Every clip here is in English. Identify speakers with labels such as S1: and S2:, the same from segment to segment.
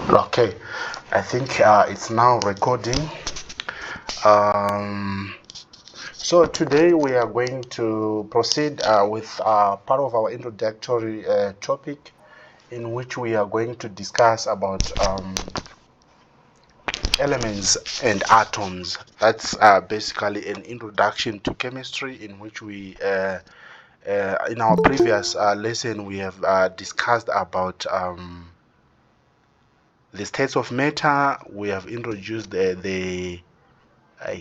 S1: Okay, I think it's now recording. So today we are going to proceed with part of our introductory topic, in which we are going to discuss about elements and atoms. That's basically an introduction to chemistry, in which we in our previous lesson we have discussed about the states of matter. We have introduced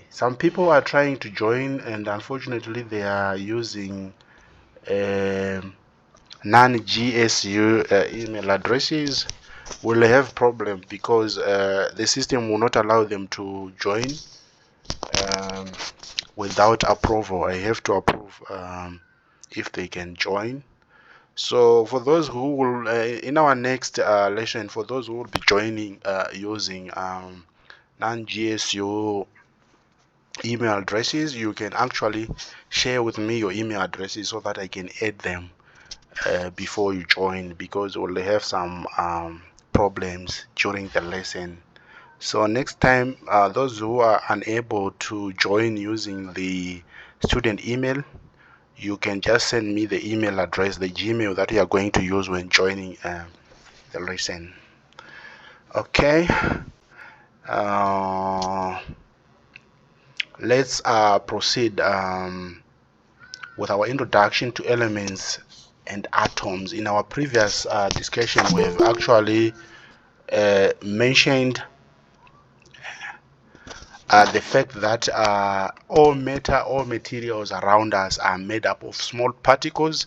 S1: some people are trying to join, and unfortunately they are using non-GSU email addresses. Will have problem because the system will not allow them to join um, without approval. I have to approve if they can join. So for those who will, in our next lesson, for those who will be joining using non-GSU email addresses, you can actually share with me your email addresses so that I can add them before you join, because we'll have some problems during the lesson. So next time, those who are unable to join using the student email, you can just send me the email address, the Gmail that you are going to use when joining the lesson. Okay. Uh, let's proceed with our introduction to elements and atoms. In our previous discussion, we have actually mentioned the fact that all matter, all materials around us are made up of small particles,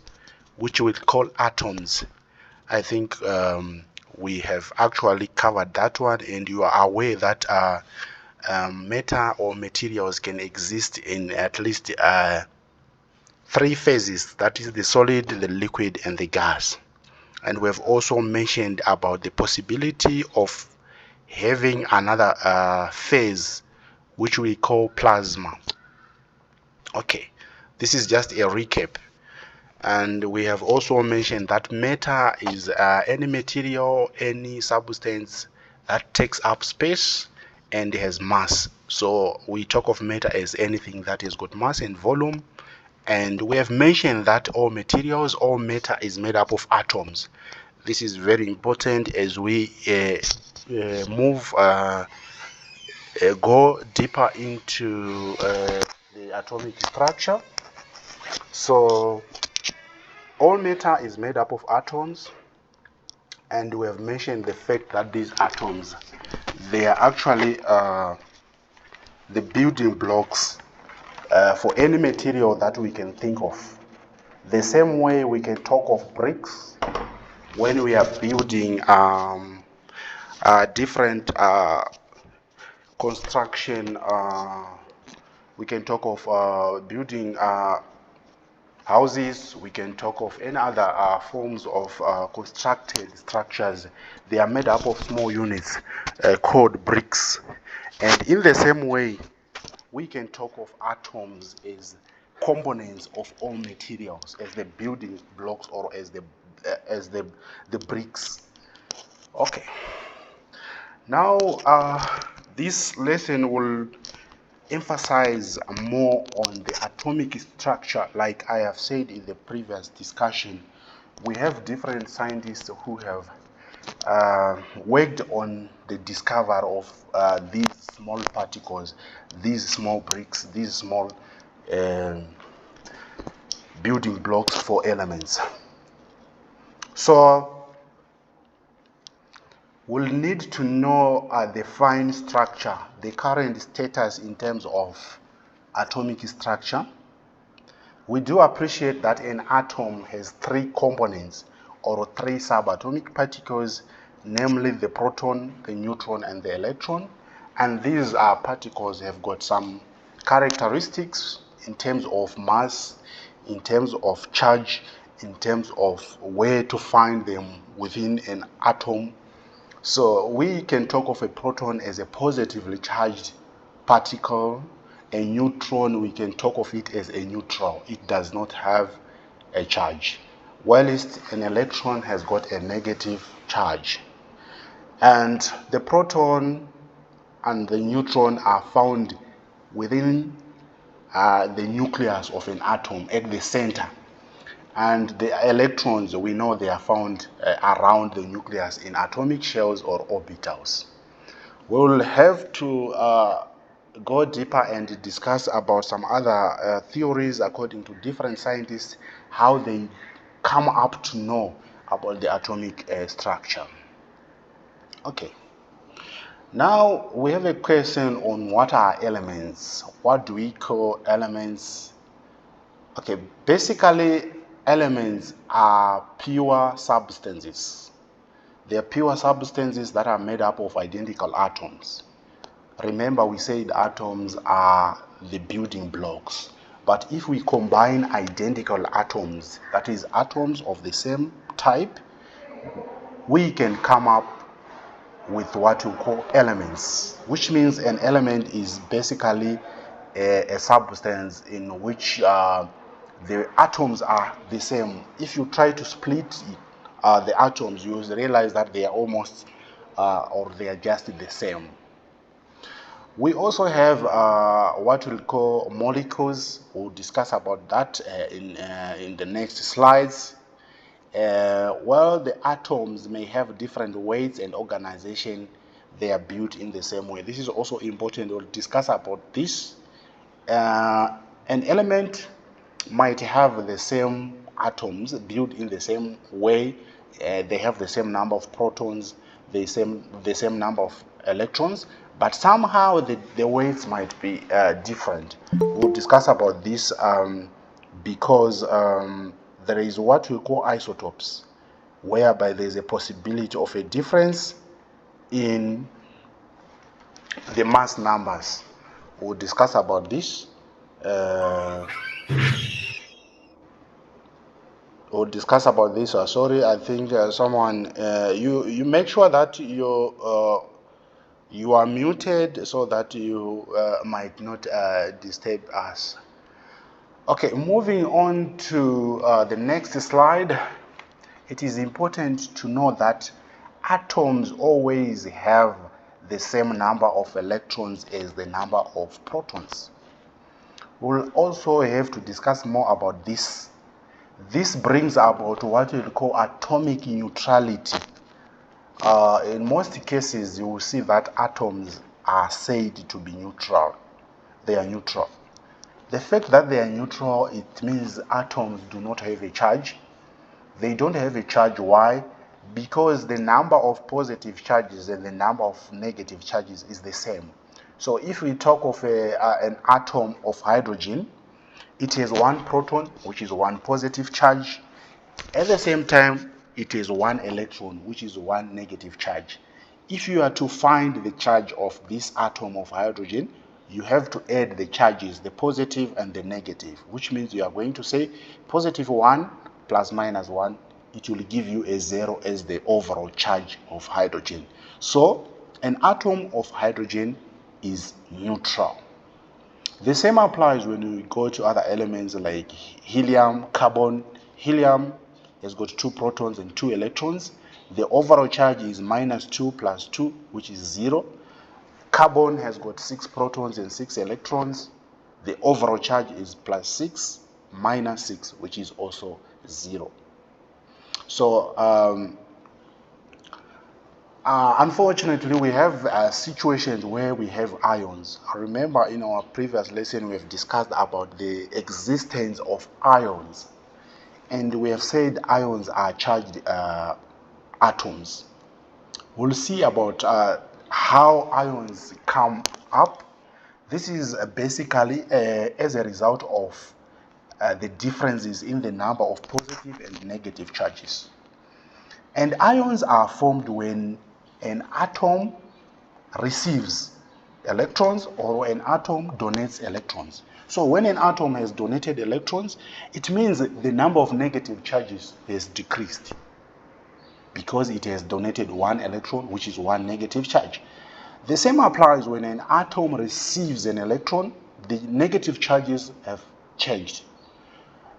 S1: which we call atoms. I think we have actually covered that one, and you are aware that matter or materials can exist in at least three phases, that is the solid, the liquid, and the gas. And we have also mentioned about the possibility of having another phase, which we call plasma. Okay, this is just a recap. And we have also mentioned that matter is any material, any substance that takes up space and has mass. So we talk of matter as anything that has got mass and volume. And we have mentioned that all materials, all matter is made up of atoms. This is very important as we go deeper into the atomic structure. So all matter is made up of atoms, and we have mentioned the fact that these atoms, they are actually the building blocks for any material that we can think of. The same way we can talk of bricks when we are building different construction. We can talk of building houses. We can talk of any other forms of constructed structures. They are made up of small units called bricks. And in the same way, we can talk of atoms as components of all materials, as the building blocks, or as the bricks. Okay. Now, this lesson will emphasize more on the atomic structure. Like I have said in the previous discussion, we have different scientists who have worked on the discovery of these small particles, these small bricks, these small building blocks for elements. So we'll need to know the fine structure, the current status in terms of atomic structure. We do appreciate that an atom has three components, or three subatomic particles, namely the proton, the neutron, and the electron. And these particles have got some characteristics in terms of mass, in terms of charge, in terms of where to find them within an atom. So we can talk of a proton as a positively charged particle. A neutron, we can talk of it as a neutral. It does not have a charge, whilst an electron has got a negative charge. And the proton and the neutron are found within the nucleus of an atom at the center. And the electrons, we know they are found around the nucleus in atomic shells or orbitals. We'll have to go deeper and discuss about some other theories according to different scientists, how they come up to know about the atomic structure. Okay. Now we have a question on what are elements. What do we call elements? Okay, basically elements are pure substances. They are pure substances that are made up of identical atoms. Remember, we said atoms are the building blocks. But if we combine identical atoms, that is atoms of the same type, we can come up with what we call elements, which means an element is basically a substance in which the atoms are the same. If you try to split the atoms, you will realize that they are almost or they are just the same. We also have what we'll call molecules. We'll discuss about that in the next slides. Well, the atoms may have different weights and organization. They are built in the same way. This is also important. We'll discuss about this. An element might have the same atoms built in the same way. They have the same number of protons, the same number of electrons, but somehow the weights might be different. We'll discuss about this because there is what we call isotopes, whereby there is a possibility of a difference in the mass numbers. We'll discuss about this. We'll discuss about this. Sorry, I think someone you make sure that you are muted so that you might not disturb us. Okay, moving on to the next slide. It is important to know that atoms always have the same number of electrons as the number of protons. We'll also have to discuss more about this. This brings about what we call atomic neutrality. In most cases, you will see that atoms are said to be neutral. They are neutral. The fact that they are neutral, it means atoms do not have a charge. They don't have a charge. Why? Because the number of positive charges and the number of negative charges is the same. So if we talk of an atom of hydrogen, it has one proton, which is one positive charge. At the same time, it has one electron, which is one negative charge. If you are to find the charge of this atom of hydrogen, you have to add the charges, the positive and the negative, which means you are going to say positive 1 plus minus 1, it will give you a 0 as the overall charge of hydrogen. So an atom of hydrogen is neutral. The same applies when we go to other elements like helium, carbon. Helium has got 2 protons and 2 electrons. The overall charge is minus 2 plus 2, which is 0. Carbon has got 6 protons and 6 electrons. The overall charge is plus 6 minus 6, which is also 0. So unfortunately, we have situations where we have ions. Remember, in our previous lesson, we have discussed about the existence of ions. And we have said ions are charged atoms. We'll see about how ions come up. This is basically as a result of the differences in the number of positive and negative charges. And ions are formed when an atom receives electrons or an atom donates electrons. So when an atom has donated electrons, it means the number of negative charges has decreased because it has donated one electron, which is one negative charge. The same applies when an atom receives an electron, the negative charges have changed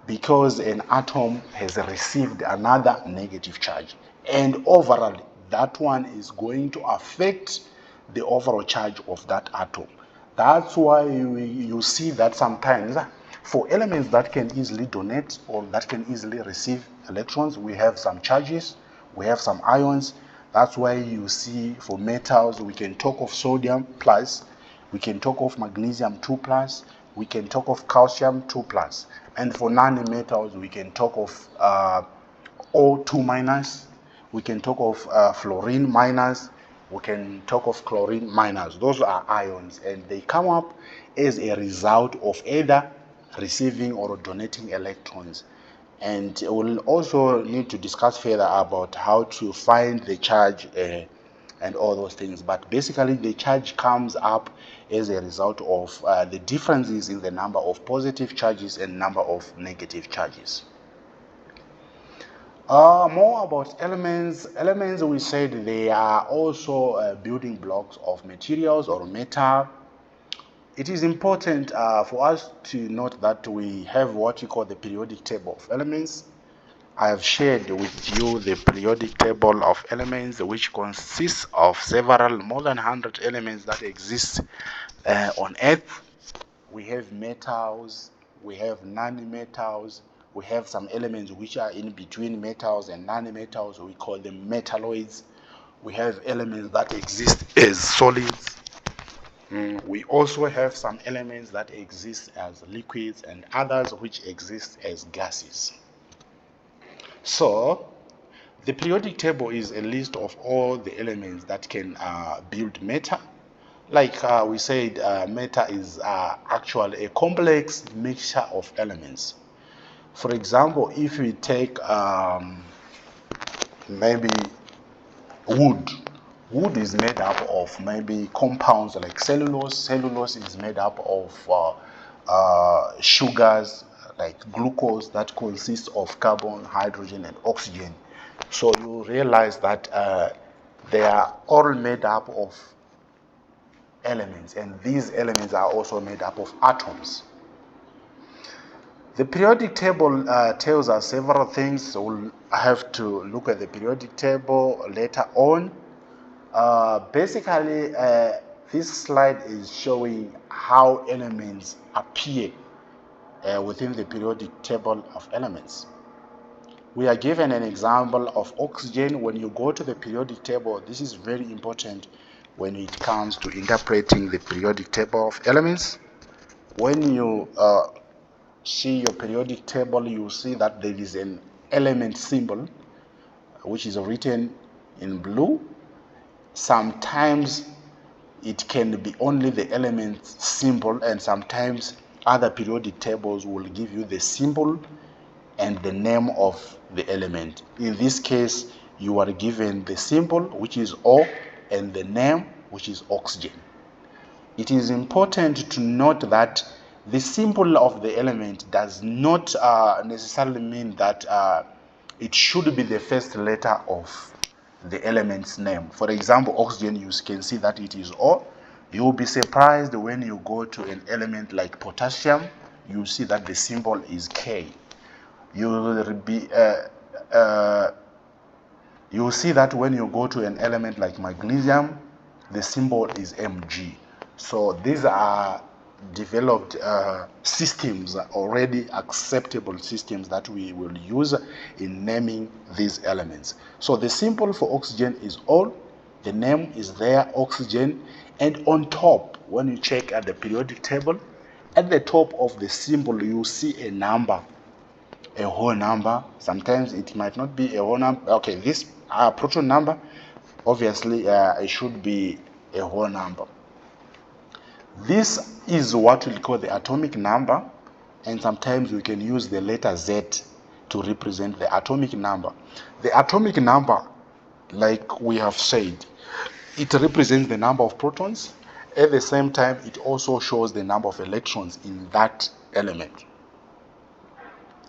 S1: because an atom has received another negative charge. And overall, that one is going to affect the overall charge of that atom. That's why you see that sometimes for elements that can easily donate or that can easily receive electrons, we have some charges, we have some ions. That's why you see for metals, we can talk of sodium plus, we can talk of magnesium 2 plus, we can talk of calcium 2 plus. And for non-metals, we can talk of O2 minus, we can talk of fluorine minus, we can talk of chlorine minus. Those are ions, and they come up as a result of either receiving or donating electrons. And we'll also need to discuss further about how to find the charge and all those things. But basically, the charge comes up as a result of the differences in the number of positive charges and number of negative charges. More about elements. Elements, we said they are also building blocks of materials or metal. It is important for us to note that we have what we call the periodic table of elements. I have shared with you the periodic table of elements, which consists of several, more than 100 elements that exist on Earth. We have metals, we have non-metals, we have some elements which are in between metals and non-metals. We call them metalloids. We have elements that exist as solids. We also have some elements that exist as liquids and others which exist as gases. So, the periodic table is a list of all the elements that can build matter. Like we said, matter is actually a complex mixture of elements. For example, if we take maybe wood. Wood is made up of maybe compounds like cellulose. Cellulose is made up of sugars like glucose that consists of carbon, hydrogen, and oxygen. So you realize that they are all made up of elements, and these elements are also made up of atoms. The periodic table tells us several things, so we'll have to look at the periodic table later on. Basically, this slide is showing how elements appear within the periodic table of elements. We are given an example of oxygen. When you go to the periodic table, this is very important when it comes to interpreting the periodic table of elements. When you see your periodic table, you see that there is an element symbol which is written in blue. Sometimes it can be only the element symbol, and sometimes other periodic tables will give you the symbol and the name of the element. In this case, you are given the symbol, which is O, and the name, which is oxygen. It is important to note that the symbol of the element does not necessarily mean that it should be the first letter of the element's name. For example, oxygen, you can see that it is O. You will be surprised when you go to an element like potassium, you see that the symbol is K. You will see that when you go to an element like magnesium, the symbol is Mg. So these are developed systems, already acceptable systems that we will use in naming these elements. So the symbol for oxygen is O, the name is there, oxygen, and on top, when you check at the periodic table, at the top of the symbol you see a number, a whole number. Sometimes it might not be a whole number. Okay, this proton number, obviously it should be a whole number. This is what we call the atomic number, and sometimes we can use the letter Z to represent the atomic number. The atomic number, like we have said, it represents the number of protons. At the same time, it also shows the number of electrons in that element.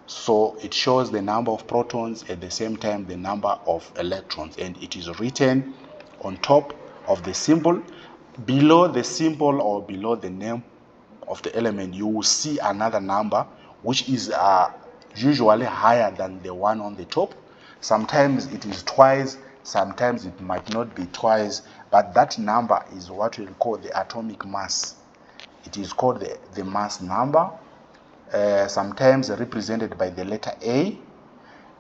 S1: So it shows the number of protons, at the same time the number of electrons, and it is written on top of the symbol. Below the symbol or below the name of the element, you will see another number which is usually higher than the one on the top. Sometimes it is twice sometimes it might not be twice, but that number is what we'll call the atomic mass. It is called the mass number, sometimes represented by the letter A,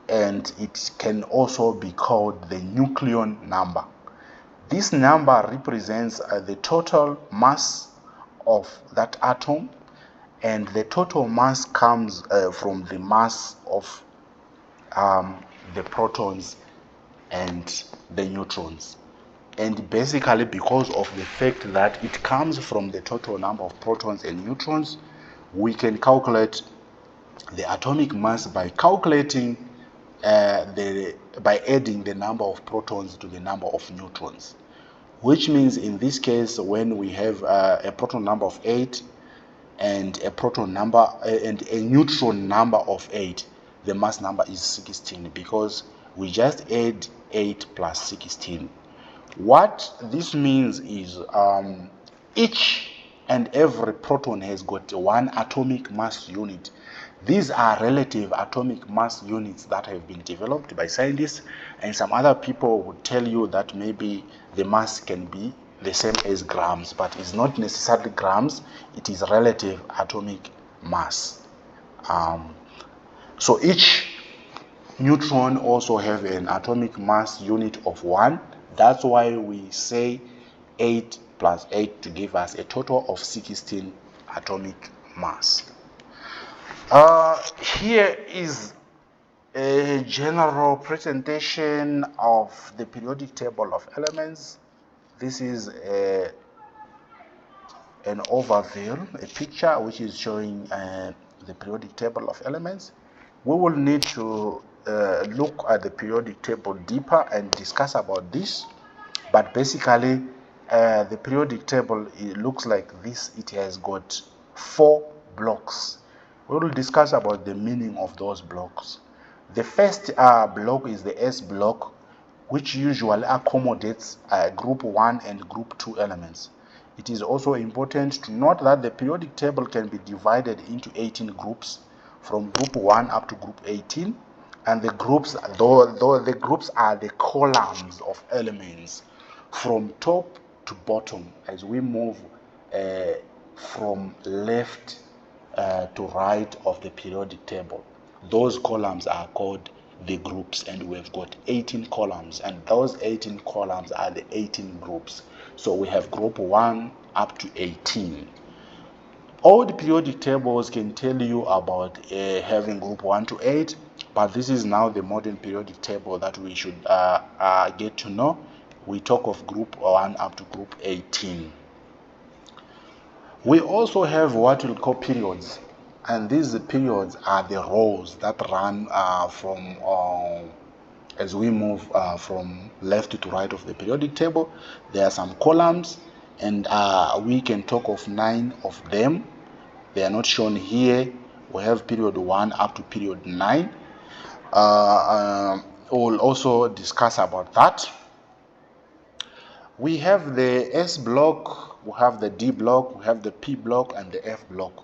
S1: and it can also be called the nucleon number. This number represents the total mass of that atom, and the total mass comes from the mass of the protons and the neutrons. And basically, because of the fact that it comes from the total number of protons and neutrons, we can calculate the atomic mass by calculating by adding the number of protons to the number of neutrons, which means in this case, when we have a proton number of 8 and a proton number and a neutron number of 8, the mass number is 16, because we just add 8 plus 16. What this means is each and every proton has got one atomic mass unit. These are relative atomic mass units that have been developed by scientists, and some other people would tell you that maybe the mass can be the same as grams, but it's not necessarily grams, it is relative atomic mass. So each neutron also have an atomic mass unit of 1. That's why we say 8 plus 8 to give us a total of 16 atomic mass. Here is a general presentation of the periodic table of elements. This is an overview, a picture which is showing the periodic table of elements. We will need to look at the periodic table deeper and discuss about this, but basically the periodic table, it looks like this. It has got 4 blocks. We will discuss about the meaning of those blocks. The first block is the S block, which usually accommodates group 1 and group 2 elements. It is also important to note that the periodic table can be divided into 18 groups, from group 1 up to group 18, and the groups, though the groups are the columns of elements from top to bottom as we move from left to right of the periodic table. Those columns are called the groups, and we've got 18 columns, and those 18 columns are the 18 groups. So we have group 1 up to 18. All the periodic tables can tell you about having group 1 to 8, but this is now the modern periodic table that we should get to know. We talk of group 1 up to group 18. We also have what we call periods, and these periods are the rows that run from as we move from left to right of the periodic table. There are some columns, and we can talk of 9 of them. They are not shown here. We have period 1 up to period 9. We'll also discuss about that. We have the S block, we have the D block, we have the P block, and the F block.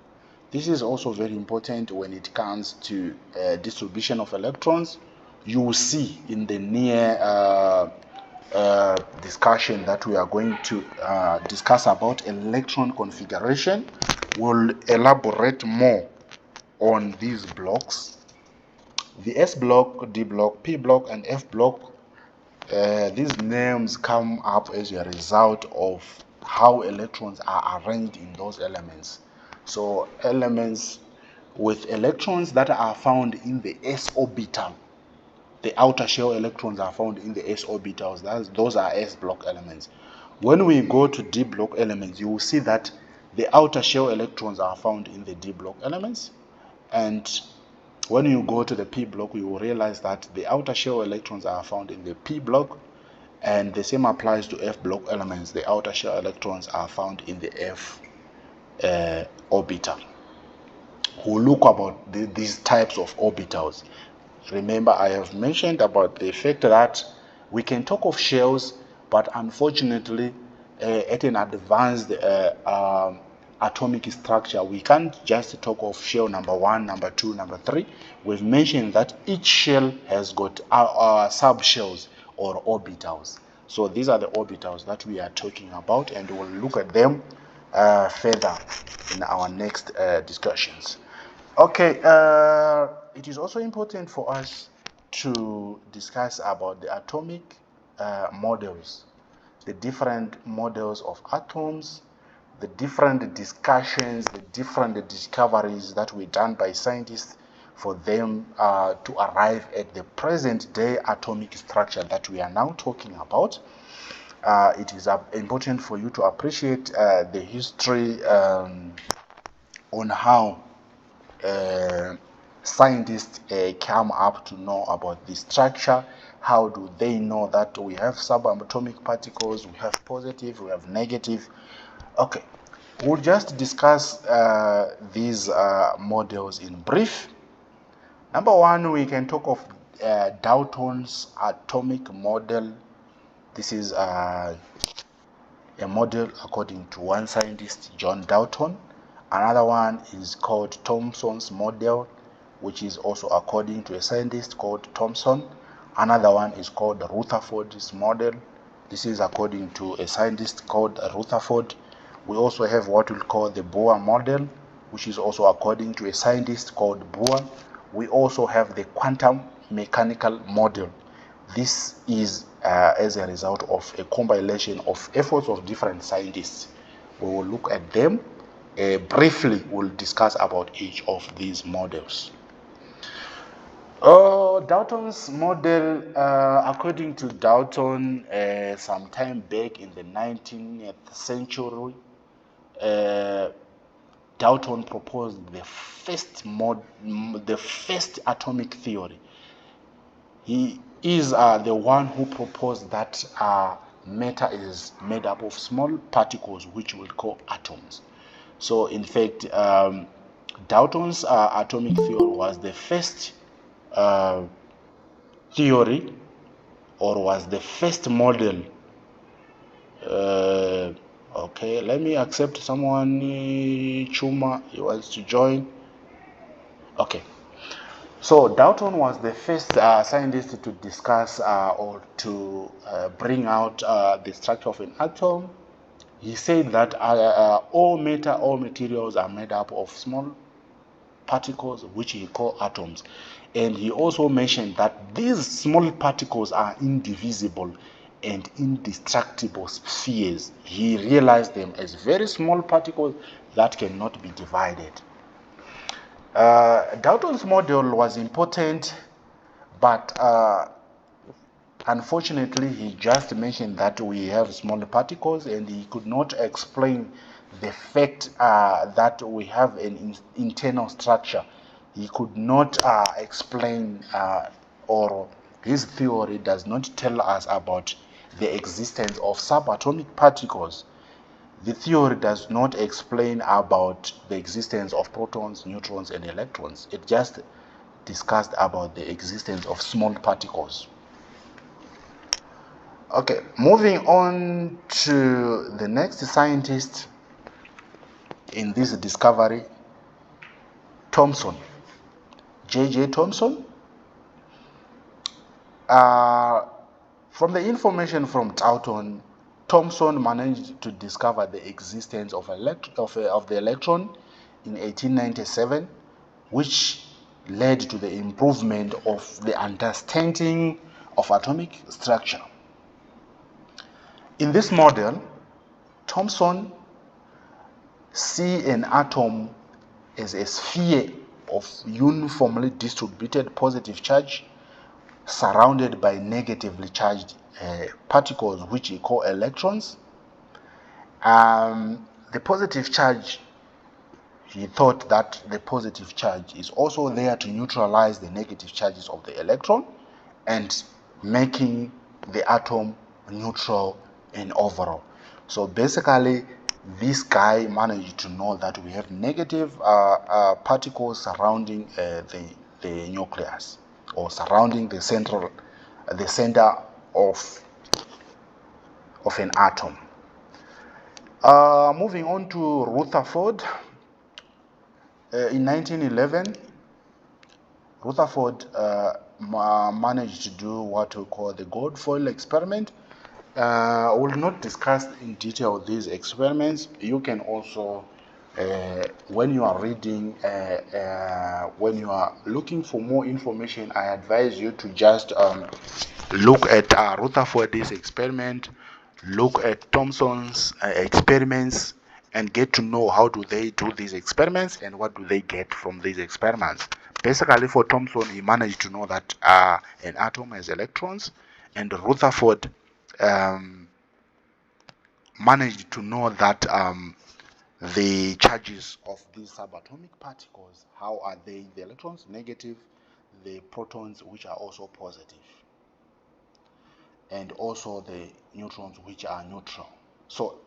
S1: This is also very important when it comes to distribution of electrons. You will see in the near discussion that we are going to discuss about electron configuration. We'll elaborate more on these blocks. The S block, D block, P block, and F block, these names come up as a result of how electrons are arranged in those elements. So elements with electrons that are found in the s orbital, the outer shell electrons are found in the s orbitals. Those are S block elements. When we go to D block elements, you will see that the outer shell electrons are found in the D block elements, and when you go to the P block, you will realize that the outer shell electrons are found in the P block, and the same applies to F block elements. The outer shell electrons are found in the F orbital. We'll look about these types of orbitals. Remember, I have mentioned about the fact that we can talk of shells, but unfortunately, at an advanced atomic structure, we can't just talk of shell number 1, number 2, number 3. We've mentioned that each shell has got subshells, or orbitals. So these are the orbitals that we are talking about, and we'll look at them further in our next discussions. Okay, it is also important for us to discuss about the atomic models, the different models of atoms, the different discussions, the different discoveries that were done by scientists for them to arrive at the present day atomic structure that we are now talking about. It is important for you to appreciate the history on how scientists come up to know about this structure. How do they know that we have subatomic particles, we have positive, we have negative? Okay, we'll just discuss these models in brief. Number one, we can talk of Dalton's atomic model. This is a model according to one scientist, John Dalton. Another one is called Thomson's model, which is also according to a scientist called Thomson. Another one is called Rutherford's model. This is according to a scientist called Rutherford. We also have what we call the Bohr model, which is also according to a scientist called Bohr. We also have the quantum mechanical model. This is as a result of a compilation of efforts of different scientists. We will look at them briefly. We'll discuss about each of these models. Dalton's model, according to Dalton, some time back in the 19th century, Dalton proposed the first atomic theory. He is the one who proposed that matter is made up of small particles, which we'll call atoms. So, in fact, Dalton's atomic theory was the first theory, or was the first model. Okay, let me accept someone. Chuma, he wants to join. Okay. So Dalton was the first scientist to discuss or to bring out the structure of an atom. He said that all matter, all materials are made up of small particles, which he called atoms. And he also mentioned that these small particles are indivisible and indestructible spheres. He realized them as very small particles that cannot be divided. Dalton's model was important, but unfortunately he just mentioned that we have small particles, and he could not explain the fact that we have an internal structure. He could not explain, or his theory does not tell us about the existence of subatomic particles. The theory does not explain about the existence of protons, neutrons, and electrons. It just discussed about the existence of small particles. Okay, moving on to the next scientist in this discovery, Thomson. J.J. Thomson. From the information from Dalton, Thomson managed to discover the existence of the electron in 1897, which led to the improvement of the understanding of atomic structure. In this model, Thomson sees an atom as a sphere of uniformly distributed positive charge surrounded by negatively charged particles, which he call electrons. The positive charge, he thought that the positive charge is also there to neutralize the negative charges of the electron and making the atom neutral and overall. So basically, this guy managed to know that we have negative particles surrounding the nucleus, or surrounding the center of an atom. Moving on to Rutherford. In 1911, Rutherford managed to do what we call the gold foil experiment. We'll not discuss in detail these experiments. You can also, when you are reading, when you are looking for more information, I advise you to just look at Rutherford's experiment, look at Thomson's experiments, and get to know how do they do these experiments and what do they get from these experiments. Basically, for Thomson, he managed to know that an atom has electrons, and Rutherford managed to know that the charges of these subatomic particles, how are they? The electrons negative, the protons which are also positive, and also the neutrons which are neutral. So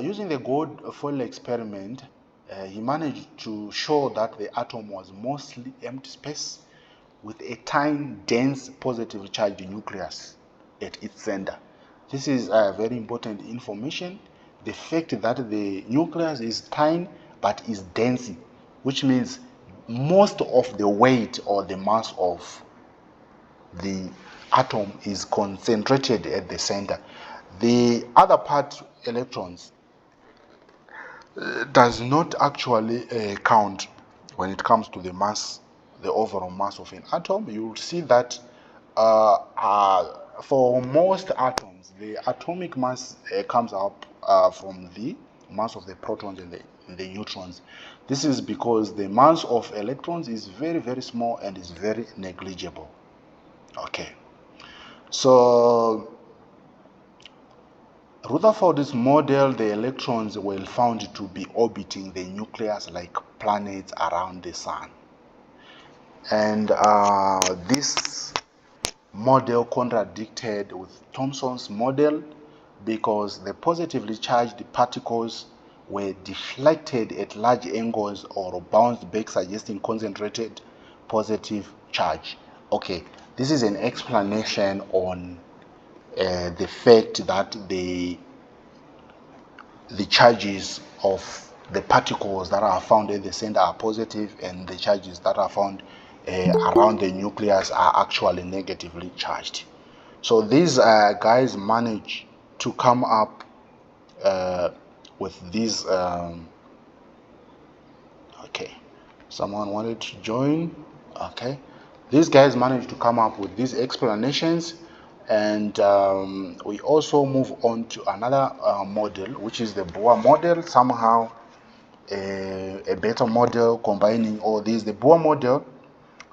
S1: using the gold foil experiment, he managed to show that the atom was mostly empty space with a tiny, dense, positively charged nucleus at its center. This is very important information. The fact that the nucleus is tiny but is dense, which means most of the weight or the mass of the atom is concentrated at the center. The other part, electrons, does not actually count when it comes to the mass, the overall mass of an atom. You will see that for most atoms, the atomic mass comes up from the mass of the protons and the neutrons. This is because the mass of electrons is very, very small and is very negligible. Okay. So Rutherford's model, the electrons were found to be orbiting the nucleus like planets around the sun. And this model contradicted with Thomson's model because the positively charged particles were deflected at large angles or bounced back, suggesting concentrated positive charge. Okay, this is an explanation on the fact that the charges of the particles that are found at the center are positive, and the charges that are found around the nucleus are actually negatively charged. So these guys managed to come up with these. Okay, someone wanted to join. Okay, these guys managed to come up with these explanations, and we also move on to another model, which is the Bohr model. Somehow a better model combining all these. The Bohr model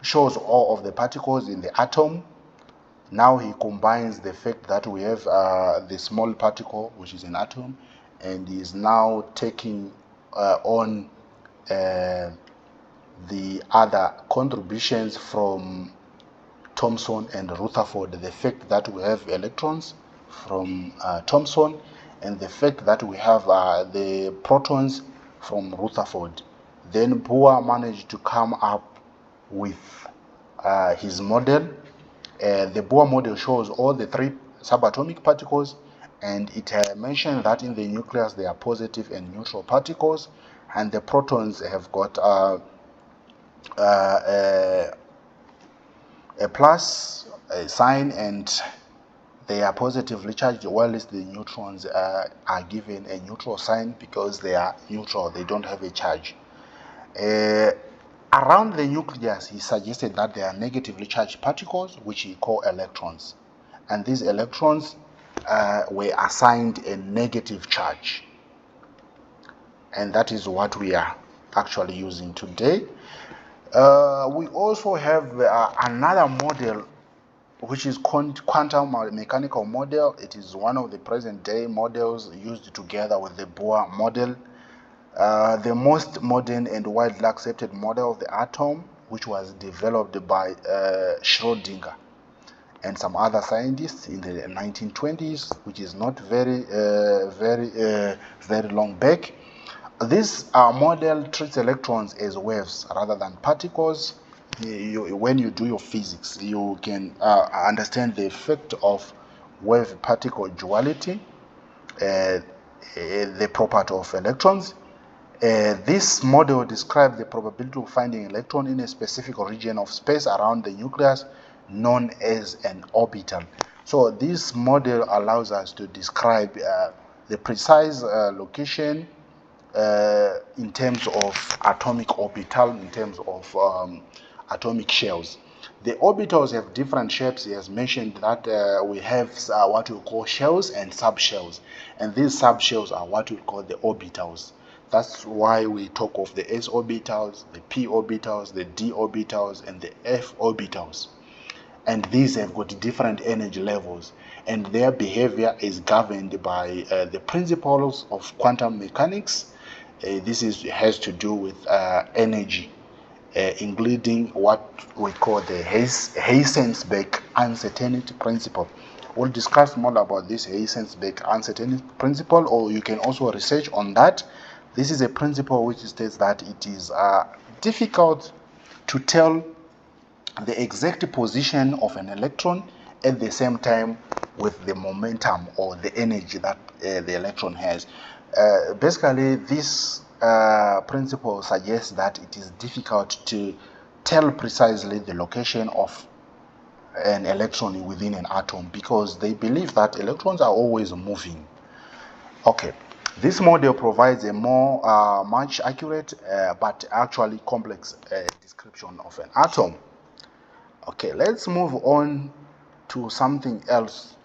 S1: shows all of the particles in the atom. Now he combines the fact that we have the small particle, which is an atom, and he is now taking on the other contributions from Thomson and Rutherford, the fact that we have electrons from Thomson, and the fact that we have the protons from Rutherford. Then Bohr managed to come up with his model. The Bohr model shows all the three subatomic particles, and it mentioned that in the nucleus there are positive and neutral particles, and the protons have got a plus a sign, and they are positively charged, while the neutrons are given a neutral sign because they are neutral, they don't have a charge. Around the nucleus, he suggested that there are negatively charged particles, which he called electrons, and these electrons were assigned a negative charge, and that is what we are actually using today. We also have another model, which is quantum mechanical model. It is one of the present day models used together with the Bohr model. The most modern and widely accepted model of the atom, which was developed by Schrödinger and some other scientists in the 1920s, which is not very long back. This model treats electrons as waves rather than particles. When you do your physics, you can understand the effect of wave-particle duality, the property of electrons, This model describes the probability of finding an electron in a specific region of space around the nucleus known as an orbital. So this model allows us to describe the precise location in terms of atomic orbital, in terms of atomic shells. The orbitals have different shapes. He has mentioned that we have what we call shells and subshells, and these subshells are what we call the orbitals. That's why we talk of the s orbitals, the p orbitals, the d orbitals, and the f orbitals. And these have got different energy levels, and their behavior is governed by the principles of quantum mechanics. This has to do with energy, including what we call the Heisenberg uncertainty principle. We'll discuss more about this Heisenberg uncertainty principle, or you can also research on that. This is a principle which states that it is difficult to tell the exact position of an electron at the same time with the momentum or the energy that the electron has. Basically, this principle suggests that it is difficult to tell precisely the location of an electron within an atom, because they believe that electrons are always moving. Okay, this model provides a more much accurate but actually complex description of an atom. Okay, let's move on to something else.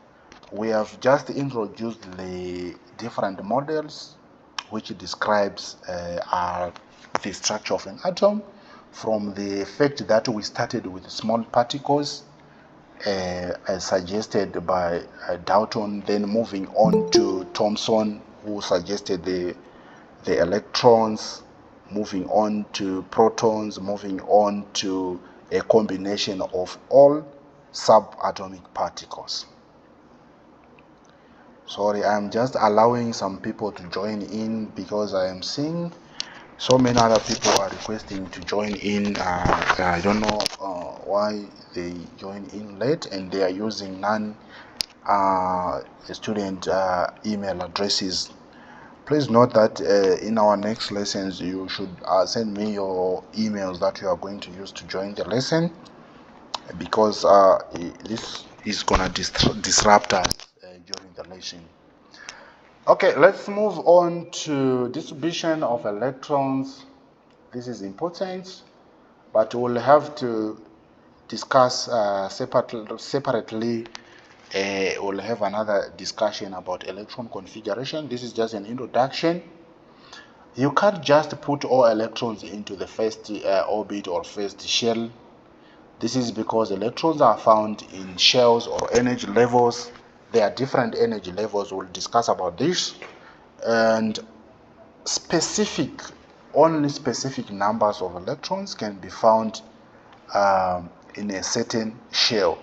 S1: We have just introduced the different models which describes the structure of an atom, from the fact that we started with small particles as suggested by Dalton, then moving on to Thomson, who suggested the electrons, moving on to protons, moving on to a combination of all subatomic particles. Sorry, I'm just allowing some people to join in because I am seeing so many other people are requesting to join in. I don't know why they join in late, and they are using non-student email addresses. Please note that in our next lessons, you should send me your emails that you are going to use to join the lesson, because this is gonna disrupt us during the lesson. Okay, let's move on to distribution of electrons. This is important, but we'll have to discuss separately. We'll have another discussion about electron configuration. This is just an introduction. You can't just put all electrons into the first orbit or first shell. This is because electrons are found in shells or energy levels. There are different energy levels. We'll discuss about this. And only specific numbers of electrons can be found in a certain shell.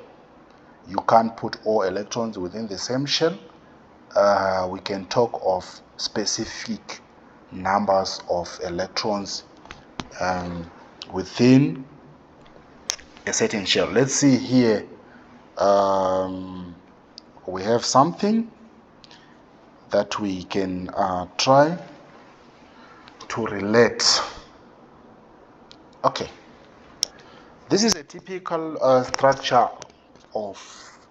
S1: You can't put all electrons within the same shell. We can talk of specific numbers of electrons within a certain shell. Let's see here. We have something that we can try to relate. Okay, this is a typical structure of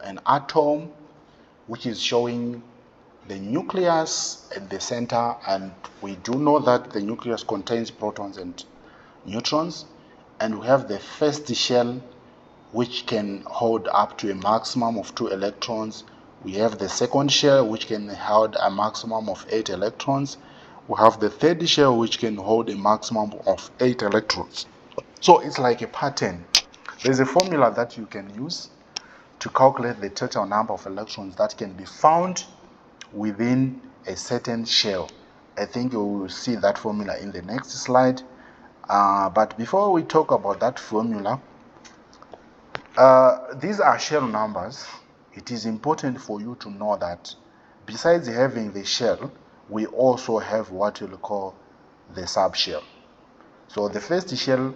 S1: an atom, which is showing the nucleus at the center, and we do know that the nucleus contains protons and neutrons, and we have the first shell, which can hold up to a maximum of 2 electrons. We have the second shell, which can hold a maximum of 8 electrons. We have the third shell, which can hold a maximum of 8 electrons. So it's like a pattern. There's a formula that you can use to calculate the total number of electrons that can be found within a certain shell. I think you will see that formula in the next slide. But before we talk about that formula, these are shell numbers. It is important for you to know that besides having the shell, we also have what we'll call the subshell. So the first shell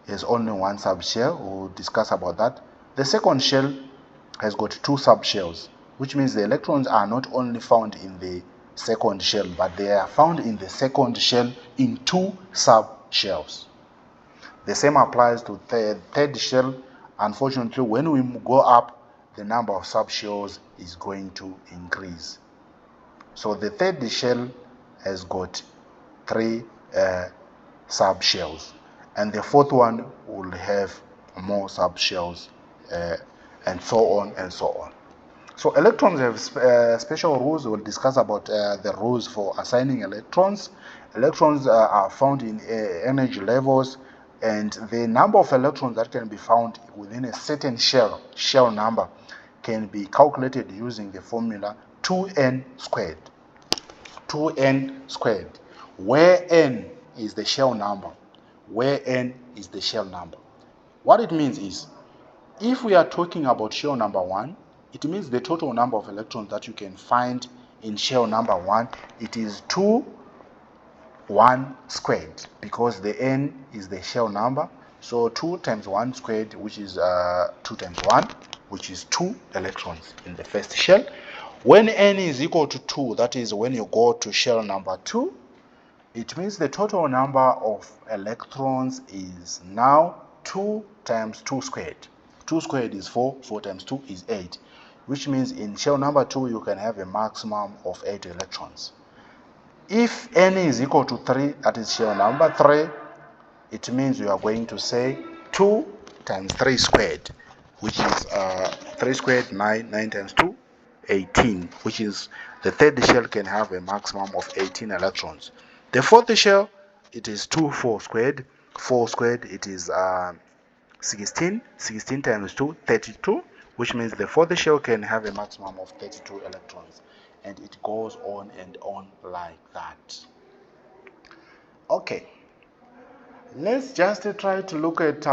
S1: has only one subshell. We'll discuss about that. The second shell has got 2 subshells, which means the electrons are not only found in the second shell, but they are found in the second shell in 2 subshells. The same applies to the third shell. Unfortunately, when we go up, the number of subshells is going to increase. So the third shell has got 3 subshells, and the fourth one will have more subshells, and so on and so on. So electrons have special rules. We'll discuss about the rules for assigning electrons. Electrons are found in energy levels, and the number of electrons that can be found within a certain shell number, can be calculated using the formula 2n squared. 2n squared, where n is the shell number. Where n is the shell number. What it means is, if we are talking about shell number 1, it means the total number of electrons that you can find in shell number 1, it is 1 squared, because the n is the shell number. So 2 times 1 squared, which is 2 times 1, which is 2 electrons in the first shell. When n is equal to 2, that is when you go to shell number 2, it means the total number of electrons is now 2 times 2 squared. 2 squared is 4, 4 times 2 is 8, which means in shell number 2 you can have a maximum of 8 electrons. If n is equal to 3, that is shell number 3, it means you are going to say 2 times 3 squared, which is 3 squared, 9, 9 times 2, 18, which is the third shell can have a maximum of 18 electrons. The fourth shell, it is 2 4 squared. 4 squared, it is 16. 16 times 2, 32, which means the fourth shell can have a maximum of 32 electrons. And it goes on and on like that. Okay, let's just try to look at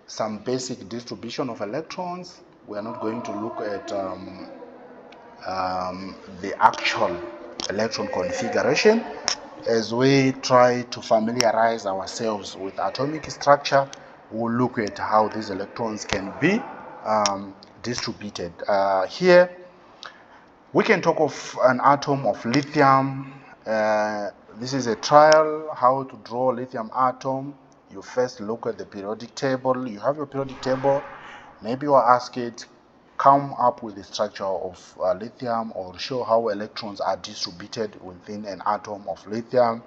S1: some basic distribution of electrons. We are not going to look at the actual electron configuration. As we try to familiarize ourselves with atomic structure, we'll look at how these electrons can be distributed. Here we can talk of an atom of lithium. This is a trial how to draw a lithium atom. You first look at the periodic table. You have your periodic table. Maybe you are asked it, come up with the structure of lithium, or show how electrons are distributed within an atom of lithium.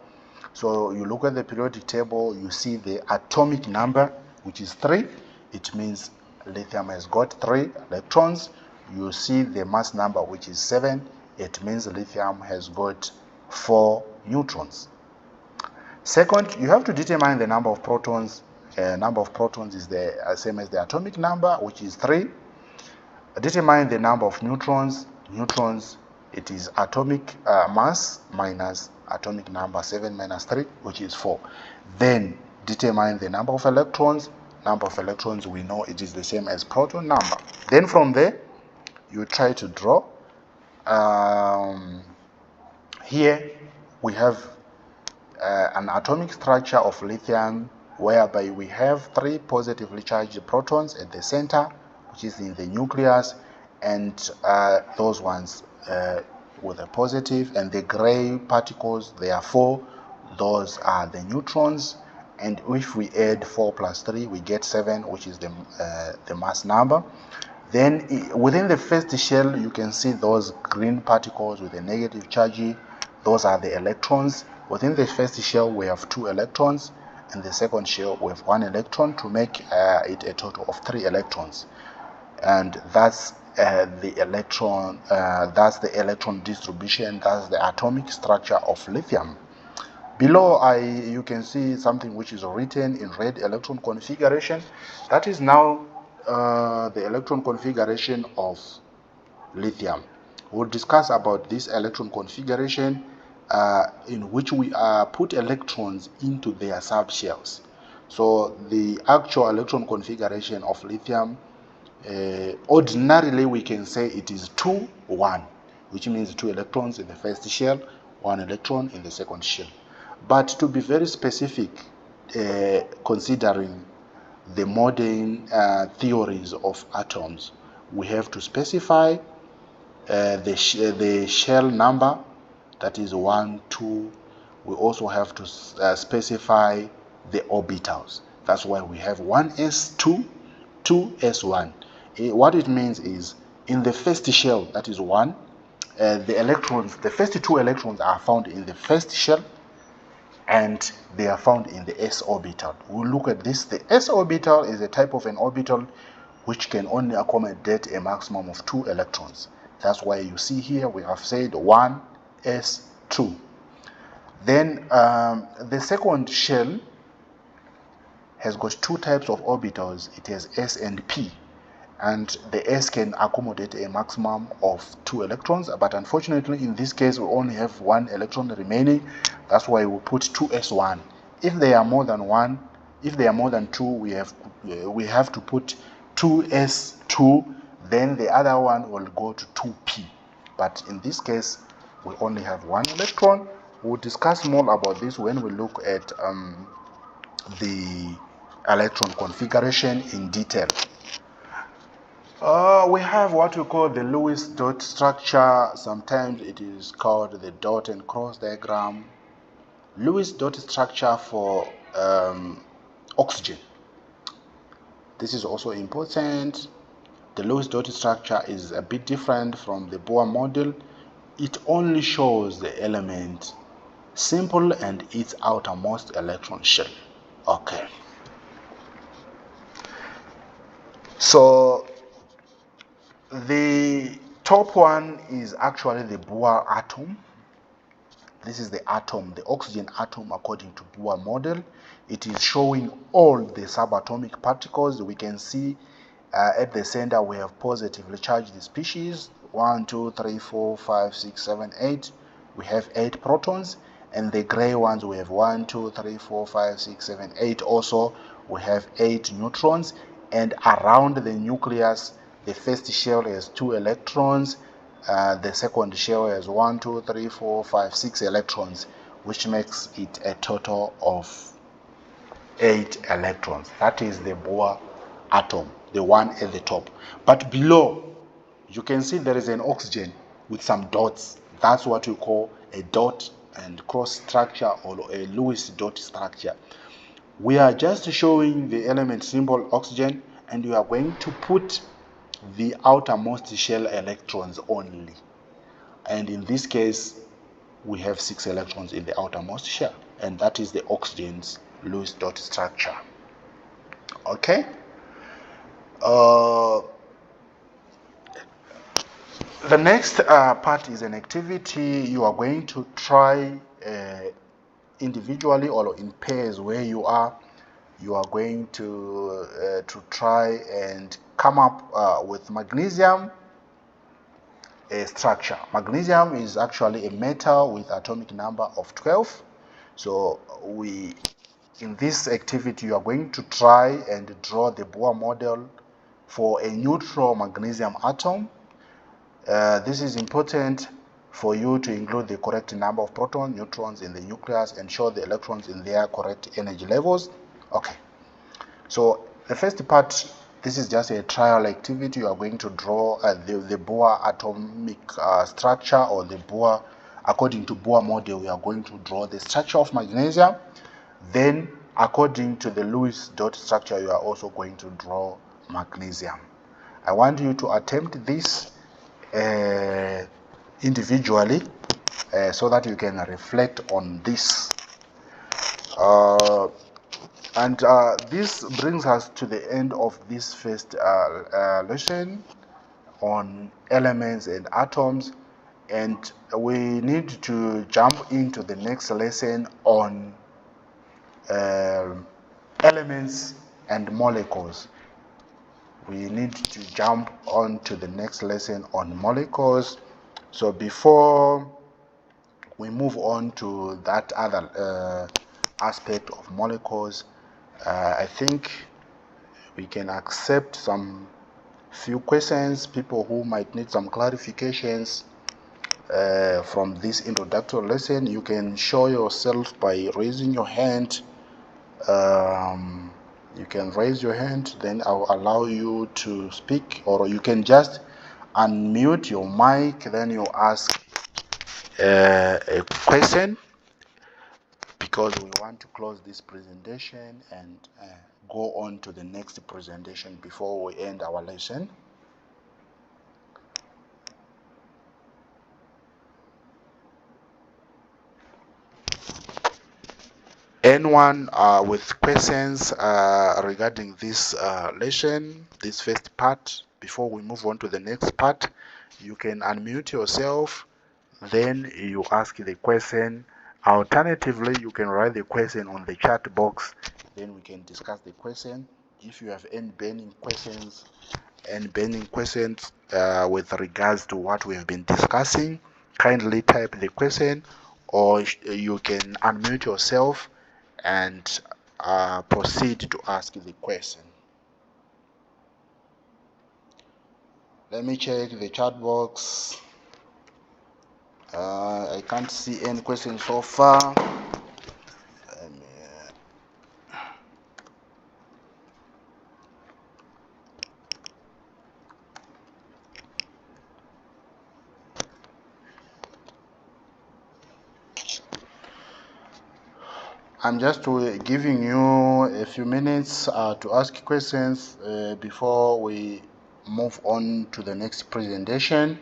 S1: So you look at the periodic table, you see the atomic number, which is 3. It means lithium has got 3 electrons. You see the mass number, which is 7. It means lithium has got 4 neutrons. Second, you have to determine the number of protons. Number of protons is the same as the atomic number, which is 3. Determine the number of neutrons. Neutrons, it is atomic mass minus atomic number, 7 minus 3, which is 4. Then determine the number of electrons. Number of electrons, we know it is the same as proton number. Then from there, you try to draw. Here we have an atomic structure of lithium, whereby we have 3 positively charged protons at the center, which is in the nucleus, and those ones with a positive, and the gray particles, there are 4, those are the neutrons. And if we add 4 plus 3, we get 7, which is the mass number. Then within the first shell, you can see those green particles with a negative charge. Those are the electrons. Within the first shell, we have 2 electrons, and the second shell, we have 1 electron, to make it a total of 3 electrons. And that's the electron distribution. That's the atomic structure of lithium. Below, you can see something which is written in red, electron configuration. That is now the electron configuration of lithium. We'll discuss about this electron configuration, in which we put electrons into their subshells. So the actual electron configuration of lithium, ordinarily we can say it is 2 1, which means 2 electrons in the first shell, 1 electron in the second shell. But to be very specific, considering the modern theories of atoms, we have to specify the shell number, that is 1, 2. We also have to specify the orbitals. That's why we have 1s2, 2s1. What it means is, in the first shell, that is 1, the first 2 electrons are found in the first shell, and they are found in the s orbital. We'll look at this. The s orbital is a type of an orbital which can only accommodate a maximum of 2 electrons. That's why you see here we have said 1s2. Then the second shell has got 2 types of orbitals. It has s and p, and the s can accommodate a maximum of 2 electrons, but unfortunately in this case we only have 1 electron remaining. That's why we put 2s1. If they are more than 1, if they are more than 2, we have to put 2s2, then the other one will go to 2p. But in this case we only have 1 electron. We'll discuss more about this when we look at the electron configuration in detail. We have what we call the Lewis dot structure. Sometimes it is called the dot and cross diagram. Lewis dot structure for oxygen. This is also important. The Lewis dot structure is a bit different from the Bohr model. It only shows the element simple and its outermost electron shell. Okay. So the top one is actually the Bohr atom. This is the atom, the oxygen atom according to Bohr model. It is showing all the subatomic particles. We can see at the center we have positively charged species. 1, 2, 3, 4, 5, 6, 7, 8. We have 8 protons. And the gray ones we have 1, 2, 3, 4, 5, 6, 7, 8. Also we have 8 neutrons. And around the nucleus, the first shell has 2 electrons. The second shell has 1, 2, 3, 4, 5, 6 electrons, which makes it a total of 8 electrons. That is the Bohr atom, the one at the top. But below, you can see there is an oxygen with some dots. That's what we call a dot and cross structure, or a Lewis dot structure. We are just showing the element symbol oxygen, and we are going to put the outermost shell electrons only. And in this case, we have 6 electrons in the outermost shell, and that is the oxygen's Lewis dot structure. Okay. The next part is an activity. You are going to try individually or in pairs where you are. You are going to try and come up with magnesium structure. Magnesium is actually a metal with atomic number of 12. So in this activity, you are going to try and draw the Bohr model for a neutral magnesium atom. This is important for you to include the correct number of protons, neutrons in the nucleus, and show the electrons in their correct energy levels. Okay. So the first part, this is just a trial activity. You are going to draw the Bohr atomic structure, or the Bohr, according to Bohr model, we are going to draw the structure of magnesium. Then, according to the Lewis dot structure, you are also going to draw magnesium. I want you to attempt this individually so that you can reflect on this. And this brings us to the end of this first lesson on elements and atoms, and we need to jump into the next lesson on elements and molecules. We need to jump on to the next lesson on molecules. So before we move on to that other aspect of molecules, I think we can accept some few questions, people who might need some clarifications from this introductory lesson. You can show yourself by raising your hand. You can raise your hand, then I'll allow you to speak, or you can just unmute your mic, then you ask a question, because we want to close this presentation and go on to the next presentation before we end our lesson. Anyone with questions regarding this lesson, this first part, before we move on to the next part, you can unmute yourself, then you ask the question. Alternatively, you can write the question on the chat box, then we can discuss the question. If you have any burning questions with regards to what we have been discussing, kindly type the question, or you can unmute yourself and proceed to ask the question. Let me check the chat box. I can't see any questions so far. I'm just giving you a few minutes to ask questions before we move on to the next presentation.